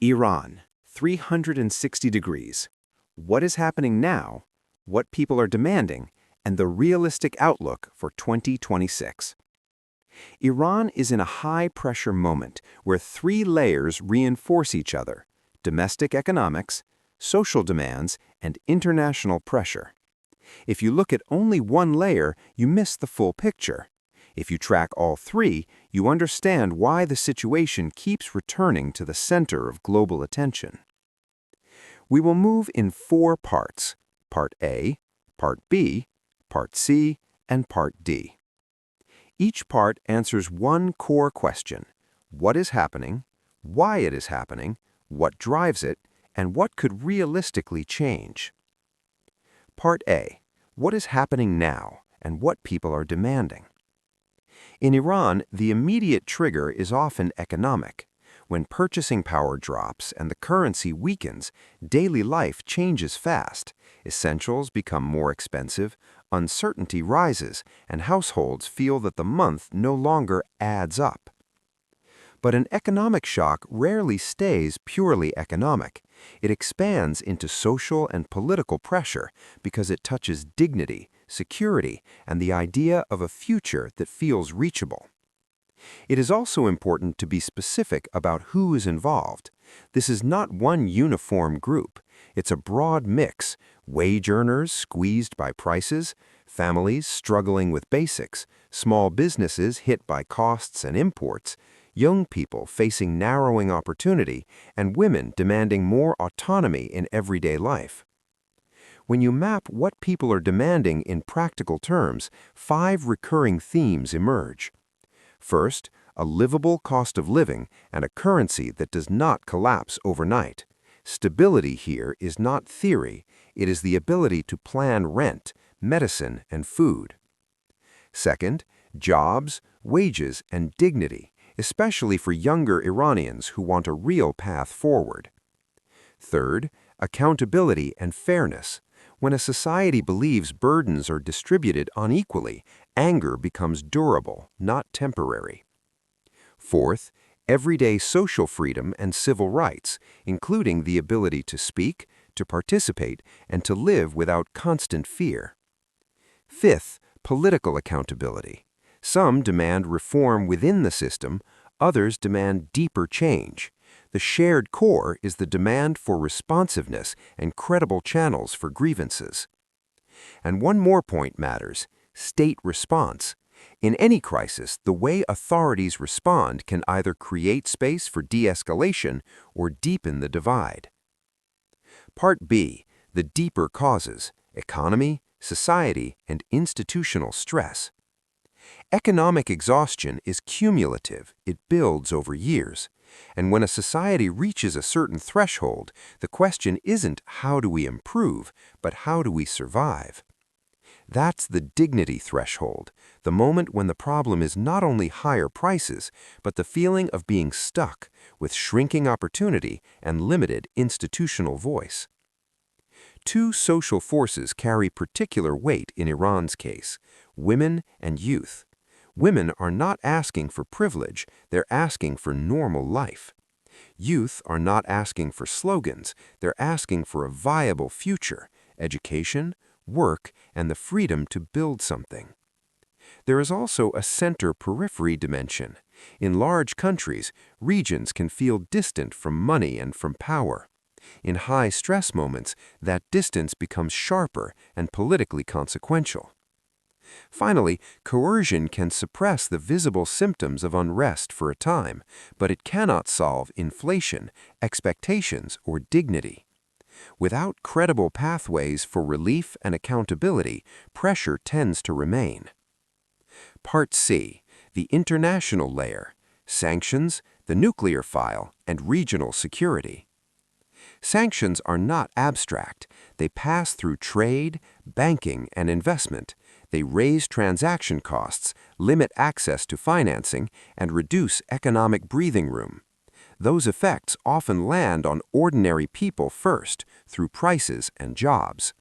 Iran, 360 degrees. What is happening now, what people are demanding, and the realistic outlook for 2026. Iran is in a high-pressure moment where three layers reinforce each other: domestic economics, social demands, and international pressure. If you look at only one layer, you miss the full picture. If you track all three, you understand why the situation keeps returning to the center of global attention. We will move in 4 parts: Part A, Part B, Part C, and Part D. Each part answers one core question: what is happening, why it is happening, what drives it, and what could realistically change. Part A: what is happening now, and what people are demanding. In Iran, the immediate trigger is often economic. When purchasing power drops and the currency weakens, daily life changes fast. Essentials become more expensive, uncertainty rises, and households feel that the month no longer adds up. But an economic shock rarely stays purely economic. It expands into social and political pressure because it touches dignity, security, and the idea of a future that feels reachable. It is also important to be specific about who is involved. This is not one uniform group. It's a broad mix: wage earners squeezed by prices, families struggling with basics, small businesses hit by costs and imports, young people facing narrowing opportunity, and women demanding more autonomy in everyday life. When you map what people are demanding in practical terms, 5 recurring themes emerge. First, a livable cost of living and a currency that does not collapse overnight. Stability here is not theory, it is the ability to plan rent, medicine, and food. Second, jobs, wages, and dignity, especially for younger Iranians who want a real path forward. Third, accountability and fairness. When a society believes burdens are distributed unequally, anger becomes durable, not temporary. Fourth, everyday social freedom and civil rights, including the ability to speak, to participate, and to live without constant fear. Fifth, political accountability. Some demand reform within the system, others demand deeper change. The shared core is the demand for responsiveness and credible channels for grievances. And one more point matters: state response. In any crisis, the way authorities respond can either create space for de-escalation or deepen the divide. Part B: the deeper causes: economy, society, and institutional stress. Economic exhaustion is cumulative, it builds over years. And when a society reaches a certain threshold, the question isn't how do we improve, but how do we survive. That's the dignity threshold, the moment when the problem is not only higher prices, but the feeling of being stuck, with shrinking opportunity and limited institutional voice. 2 social forces carry particular weight in Iran's case: women and youth. Women are not asking for privilege, they're asking for normal life. Youth are not asking for slogans, they're asking for a viable future, education, work, and the freedom to build something. There is also a center-periphery dimension. In large countries, regions can feel distant from money and from power. In high-stress moments, that distance becomes sharper and politically consequential. Finally, coercion can suppress the visible symptoms of unrest for a time, but it cannot solve inflation, expectations, or dignity. Without credible pathways for relief and accountability, pressure tends to remain. Part C: the international layer: sanctions, the nuclear file, and regional security. Sanctions are not abstract. They pass through trade, banking, and investment. They raise transaction costs, limit access to financing, and reduce economic breathing room. Those effects often land on ordinary people first, through prices and jobs.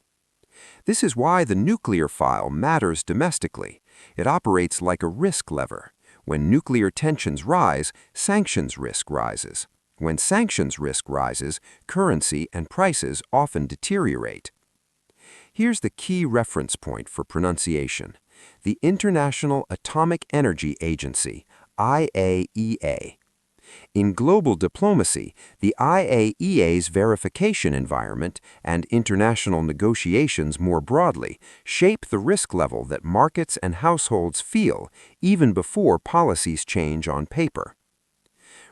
This is why the nuclear file matters domestically. It operates like a risk lever. When nuclear tensions rise, sanctions risk rises. When sanctions risk rises, currency and prices often deteriorate. Here's the key reference point for pronunciation: the International Atomic Energy Agency, IAEA. In global diplomacy, the IAEA's verification environment and international negotiations more broadly shape the risk level that markets and households feel even before policies change on paper.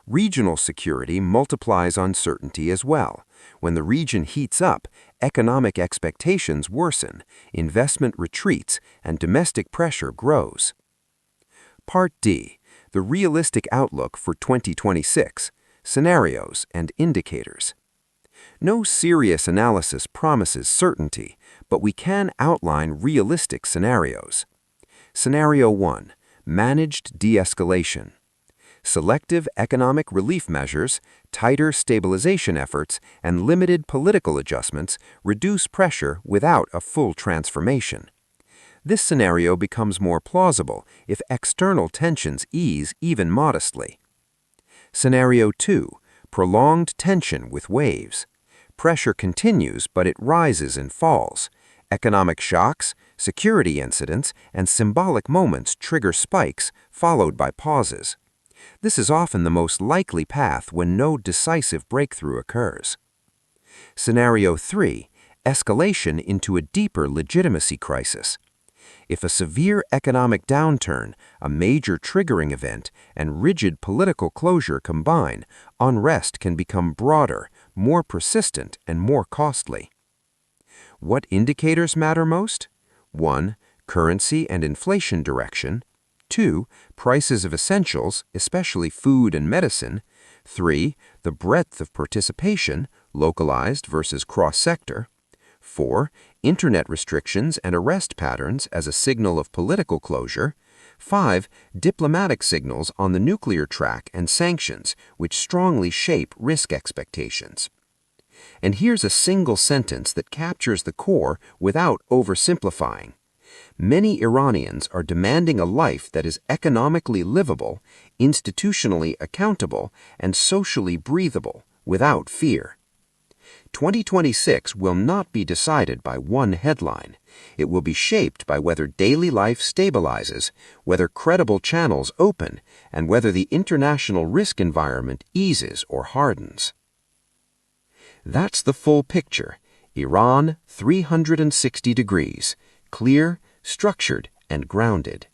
Regional security multiplies uncertainty as well. When the region heats up, economic expectations worsen, investment retreats, and domestic pressure grows. Part D. The realistic outlook for 2026, scenarios and indicators. No serious analysis promises certainty, but we can outline realistic scenarios. Scenario 1. Managed de-escalation. Selective economic relief measures, tighter stabilization efforts, and limited political adjustments reduce pressure without a full transformation. This scenario becomes more plausible if external tensions ease even modestly. Scenario 2. Prolonged tension with waves. Pressure continues, but it rises and falls. Economic shocks, security incidents, and symbolic moments trigger spikes, followed by pauses. This is often the most likely path when no decisive breakthrough occurs. Scenario 3. Escalation into a deeper legitimacy crisis. If a severe economic downturn, a major triggering event, and rigid political closure combine, unrest can become broader, more persistent, and more costly. What indicators matter most? 1. Currency and inflation direction. 2. Prices of essentials, especially food and medicine. 3. The breadth of participation, localized versus cross-sector. 4. Internet restrictions and arrest patterns as a signal of political closure. 5. Diplomatic signals on the nuclear track and sanctions, which strongly shape risk expectations. And here's a single sentence that captures the core without oversimplifying. Many Iranians are demanding a life that is economically livable, institutionally accountable, and socially breathable, without fear. 2026 will not be decided by one headline. It will be shaped by whether daily life stabilizes, whether credible channels open, and whether the international risk environment eases or hardens. That's the full picture. Iran 360 degrees. Clear, structured, and grounded.